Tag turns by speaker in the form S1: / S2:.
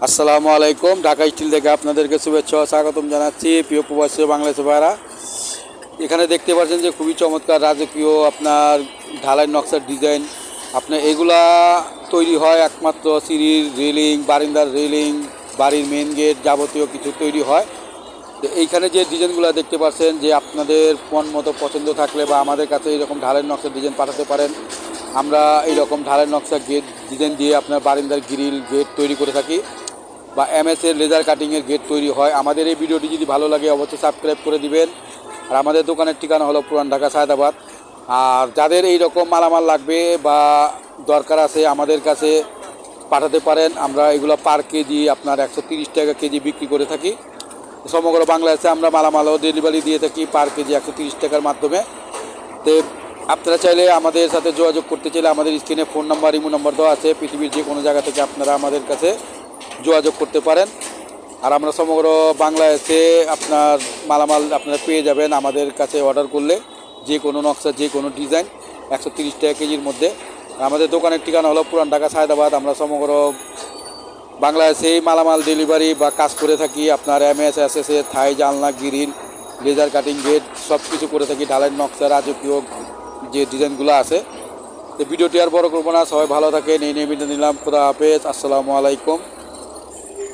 S1: আসসালামু আলাইকুম। ঢাকা স্টিল থেকে আপনাদেরকে শুভেচ্ছা ও স্বাগতম জানাচ্ছি। প্রিয় প্রবাসী বাংলাদেশি ভাইরা, এখানে দেখতে পাচ্ছেন যে খুবই চমৎকার রাজকীয় আপনার ঢালাই নকশার ডিজাইন। আপনার এগুলা তৈরি হয় একমাত্র সিঁড়ির রেলিং, বারিন্দার রেলিং, বাড়ির মেন গেট, যাবতীয় কিছু তৈরি হয়। তো এইখানে যে ডিজাইনগুলো দেখতে পাচ্ছেন, যে আপনাদের মন মতো পছন্দ থাকলে বা আমাদের কাছে এরকম ঢালাই নকশার ডিজাইন পাঠাতে পারেন। আমরা এইরকম ঢালাই নকশা গেট ডিজাইন দিয়ে আপনার বারিন্দার গ্রিল গেট তৈরি করে থাকি, বা এমএসের লেজার কাটিংয়ের গেট তৈরি হয়। আমাদের এই ভিডিওটি যদি ভালো লাগে অবশ্যই সাবস্ক্রাইব করে দিবেন। আর আমাদের দোকানের ঠিকানা হলো পুরান ঢাকা সায়দাবাদ। আর যাদের এই রকম মালামাল লাগবে বা দরকার আছে আমাদের কাছে পাঠাতে পারেন। আমরা এগুলো পার কেজি আপনার 130 টাকা কেজি বিক্রি করে থাকি। সমগ্র বাংলাদেশে আমরা মালামালও ডেলিভারি দিয়ে থাকি পার কেজি 130 টাকার মাধ্যমে। তো আপনারা চাইলে আমাদের সাথে যোগাযোগ করতে চাইলে আমাদের স্ক্রিনে ফোন নাম্বার, ইমো নাম্বার দেওয়া আছে। পৃথিবীর যে কোনো জায়গা থেকে আপনারা আমাদের কাছে যোগাযোগ করতে পারেন। আর আমরা সমগ্র বাংলাদেশে আপনার মালামাল আপনারা পেয়ে যাবেন আমাদের কাছে অর্ডার করলে। যে কোনো নকশা, যে কোনো ডিজাইন 130 টাকা কেজির মধ্যে। আমাদের দোকানের ঠিকানা হলো পুরান ঢাকা সায়দাবাদ। আমরা সমগ্র বাংলাদেশেই মালামাল ডেলিভারি বা কাজ করে থাকি। আপনার এমএস, এসএসএ, থাই, জানলা, গ্রিল, লেজার কাটিং গেট সব কিছু করে থাকি। ঢালাই নকশা রাজকীয় যে ডিজাইনগুলো আছে। তো ভিডিওটি আর বড় করবো না, সবাই ভালো থাকেন। এই নিয়ে বিদায় নিলাম। খোদা হাফেজ। আসসালামু আলাইকুম।